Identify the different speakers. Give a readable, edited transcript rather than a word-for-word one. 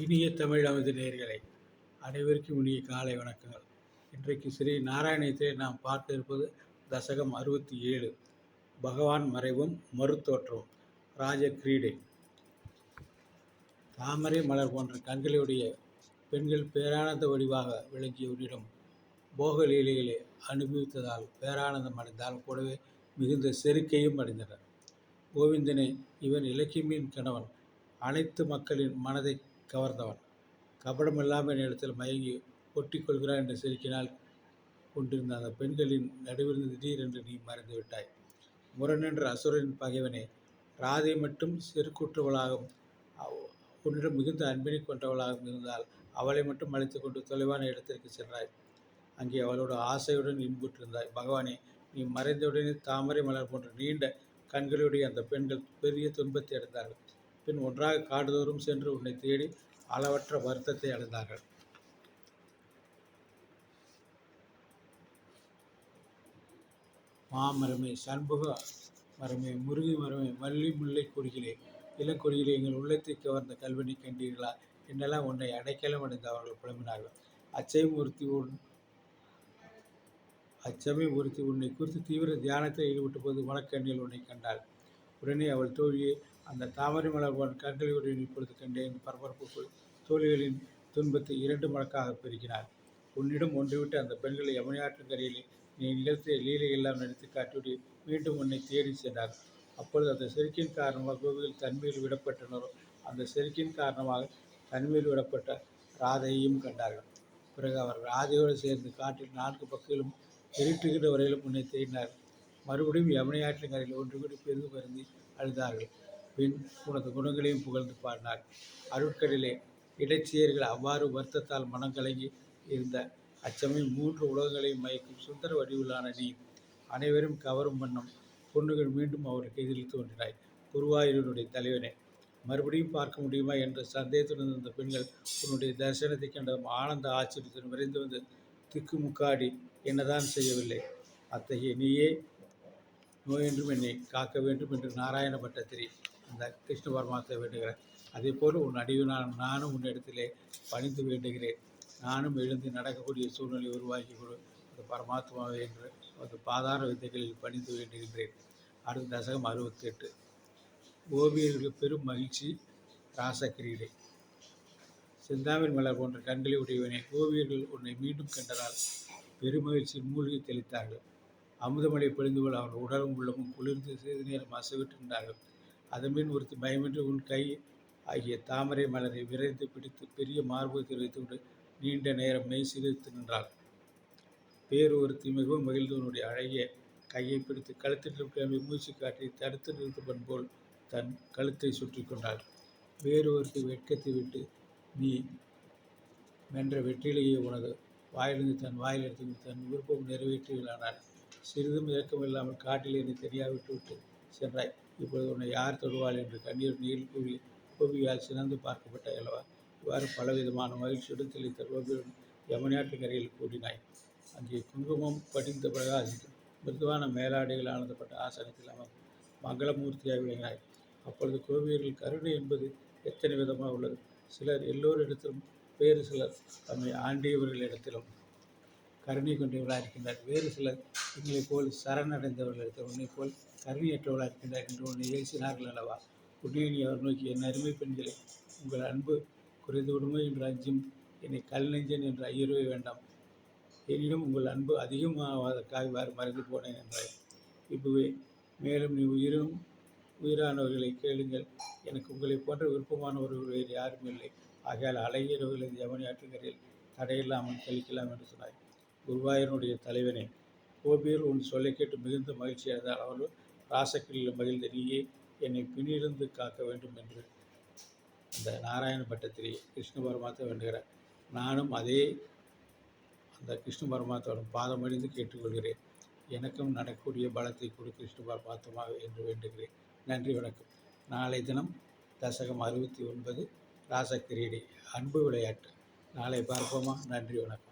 Speaker 1: இனிய தமிழ் அமுது நேயர்களே, அனைவருக்கும் இனிய காலை வணக்கங்கள். இன்றைக்கு ஸ்ரீ நாராயணத்திலே நாம் பார்க்க இருப்பது தசகம் 67, பகவான் மறைவும் மறுத்தோற்றமும். ராஜ கிரீடை. தாமரை மலர் போன்ற கண்களுடைய பெண்கள் பேரானந்த வடிவாக விளங்கிய உன்னிடம் போக லீலைகளை அனுபவித்ததால் பேரானந்தம் அடைந்தால் கூடவே மிகுந்த செருக்கையும் அடைந்தனர். கோவிந்தனே, இவன் இலக்கியமின் கணவன், அனைத்து மக்களின் மனதை கவர்ந்தவன், கபடமில்லாமல் இடத்தில் மயங்கி ஒட்டிக் கொள்கிறான் என்று செருக்கினால் கொண்டிருந்த அந்த பெண்களின் நடுவிலிருந்து திடீரென்று நீ மறைந்து விட்டாய். முரணென்ற அசுரனின் பகைவனே, ராதை மட்டும் செருக்குற்றவளாகவும் உன்னிடம் மிகுந்த அன்பினை கொண்டவளாகவும் இருந்தால் அவளை மட்டும் அழைத்து கொண்டு தொலைவான இடத்திற்கு சென்றாய். அங்கே அவளோட ஆசையுடன் இன்புற்றிருந்தாய். பகவானே, நீ மறைந்தவுடனே தாமரை மலர் போன்ற நீண்ட கண்களுடைய அந்த பெண்கள் பெரிய துன்பத்தை அடைந்தார்கள். பின் ஒன்றாக காடுதோறும் சென்று உன்னை தேடி அளவற்ற வருத்தத்தை அடைந்தார்கள். மாமரமே, சண்புக மரமே, முருகி மரமே, மல்லி முல்லை கொடிகளே, இளங்கொடிகளே, எங்கள் உள்ளத்தை கவர்ந்த கல்வனை கண்டீர்களா என்னெல்லாம் உன்னை அடைக்கலம் அடைந்து அவர்கள் புலம்பினார்கள். அச்சமயம் ஒருத்தி உன்னை குறித்து தீவிர தியானத்தில் ஈடுபட்ட போது மனக்கண்ணில் உன்னை கண்டாள். உடனே அவள் தோழியை அந்த தாமரை மலர் போன்ற கண்களுடன் இப்பொழுது கண்டேன் பரபரப்புக்குள் தோழிகளின் துன்பத்தை 2 மடங்காக பெருக்கினாள். உன்னிடம் ஒன்றுவிட்டு அந்த பெண்களை யமுனையாற்றின் கரையிலே நீ நிகழ்த்திய லீலை எல்லாம் நடித்து காட்டிவிட்டு மீண்டும் உன்னை தேடி சென்றார். அப்பொழுது அந்த செருக்கின் காரணமாக கோவிலில் தன்மையில் விடப்பட்டனரோ அந்த செருக்கின் காரணமாக தன்மையில் விடப்பட்ட ராதையையும் கண்டார்கள். பிறகு அவர் ராதையோடு சேர்ந்து காட்டில் 4 பக்கங்களும் இருட்டுகின்ற வரையிலும் உன்னை தேடினார். மறுபடியும் யமுனையாற்றின் கரையில் ஒன்று கூடி பெரிது வருந்தி அழுதார்கள். பின் உனது குணங்களையும் புகழ்ந்து பாடினார். அருட்கடலே, இடைச்சியர்கள் அவ்வாறு வருத்தத்தால் மனம் கலங்கி இருந்த அச்சமயம் 3 உலகங்களையும் மயக்கும் சுந்தர வடிவிலான நீ அனைவரும் கவரும் வண்ணம் பொண்ணுகள் மீண்டும் அவருக்கு எதிரில் தோன்றினாய். குருவாயூரினுடைய தலைவனே, மறுபடியும் பார்க்க முடியுமா என்ற சந்தேகத்துடன் இருந்த பெண்கள் உன்னுடைய தரிசனத்தை கண்டதும் ஆனந்த ஆச்சரியத்துடன் விரைந்து வந்து திக்குமுக்காடி என்னதான் செய்யவில்லை, அத்தகைய நீயே நோயென்றும் என்னை காக்க வேண்டும் என்று நாராயண பட்டத்திரி அந்த கிருஷ்ண பரமாத்மா வேண்டுகிறேன். அதே போல் உன் அடிவினால் நானும் உன்னிடத்திலே பணிந்து வேண்டுகிறேன். நானும் எழுந்து நடக்கக்கூடிய சூழ்நிலை உருவாக்கி கொடு அந்த பரமாத்மாவை என்று அந்த பாதார வித்தைகளில் பணிந்து வேண்டுகின்றேன். அடுத்த தசகம் 68. ஓவியர்களுக்கு பெரும் மகிழ்ச்சி. ராசக்கிரீடை. செந்தாமரை மலர் போன்ற கண்களை உடையவனே, ஓவியர்கள் உன்னை மீண்டும் கண்டதால் பெருமகிழ்ச்சியில் மூழ்கி தெளித்தார்கள். அமுதமழை பொழிந்துபோல் அவர்கள் உடலும் உள்ளமும் குளிர்ந்து சிறிது நேரம் அசைவிட்டு நின்றார்கள். அதன்பின் ஒருத்தி பயமின்றி உன் கை ஆகிய தாமரை மலரை விரைந்து பிடித்து பெரிய மார்பகத்தில் வைத்துக்கொண்டு நீண்ட நேரம் மெய் சிரித்து நின்றாள். வேறு ஒருத்தி மிகவும் மகிழ்ந்தவனுடைய அழகிய கையை பிடித்து கழுத்தில் கிளம்பி மூச்சு காட்டி தடுத்து நிறுத்துவன் போல் தன் கழுத்தை சுற்றி கொண்டாள். வேறு ஒருத்தி வெட்கத்தை விட்டு நீ வென்ற வெற்றிலேயே உனது வாயிலிருந்து தன் வாயில் எடுத்து தன் விருப்பம் நிறைவேற்றியலானாள். சிறிதும் இயக்கமில்லாமல் காட்டில் என்னை தெரியா விட்டு சென்றாய். இப்பொழுது உன்னை யார் தொடுவாள் என்று கண்ணீர் நீர் கூறி கோபியால் சினந்து பார்க்கப்பட்ட அல்லவா. இவ்வாறு பலவிதமான மகிழ்ச்சியுடன் தெளித்த கோபியுடன் யமுனையாற்று கரையில் கூடினாய். அங்கே குங்குமம் படிந்த பிரகாசிக்கும் மிருதுவான மேலாடைகள் ஆனந்தப்பட்ட ஆசனத்தில் அமர்ந்து மங்களமூர்த்தியாக விளங்கினாய். அப்பொழுது கோபியர்கள் கருணை என்பது எத்தனை விதமாக உள்ளது. சிலர் எல்லோரிடத்திலும், வேறு சிலர் தம்மை ஆண்டியவர்களிடத்திலும் கருணை கொண்டவர்களாக இருக்கின்றார். வேறு சிலர் எங்களைப் போல் சரணடைந்தவர்களிடத்தில் உன்னை போல் கருணையற்றவர்களாக இருக்கின்றார் என்று உன்னை ஏசினார்கள் அல்லவா. உடனே நீ அவர் நோக்கி, என் அருமை பெண்களை, உங்கள் அன்பு குறைந்து விடுமோ என்று அஞ்சும் என்னை கல் நெஞ்சன் என்று ஐயரவே வேண்டாம். என்னிடம் உங்கள் அன்பு அதிகமாவதற்காக இவ்வாறு மறைந்து போனேன் என்றாய். இப்பவே மேலும் நீ உயிரானவர்களை கேளுங்கள். எனக்கு உங்களை போன்ற விருப்பமானவர்கள் வேறு யாரும் இல்லை. ஆகையால் அழகியவர்களது யமுனையாற்று கரையில் தடையில்லாமல் கழிக்கலாம் என்று சொன்னாய். குருவாயூரனுடைய தலைவனே, கோபியர் உன் சொல்லை கேட்டு மிகுந்த மகிழ்ச்சி அடைந்தால் அவர்கள் ராசக்கிரியில் மகிழ்ந்த நீயே என்னை பின்னிருந்து காக்க வேண்டும் என்று அந்த நாராயண பட்டத்திரி கிருஷ்ண பரமாத்மா வேண்டுகிறார். நானும் அந்த கிருஷ்ண பரமாத்மாவின் பாதமடிந்து கேட்டுக்கொள்கிறேன். எனக்கும் நடக்கக்கூடிய பலத்தை கொடு கிருஷ்ண பரமாத்மா என்று வேண்டுகிறேன். நன்றி, வணக்கம். நாளை தினம் தசகம் 69 ராசக்கிரீடை, அன்பு விளையாட்டு. நாளை பார்ப்போமா? நன்றி, வணக்கம்.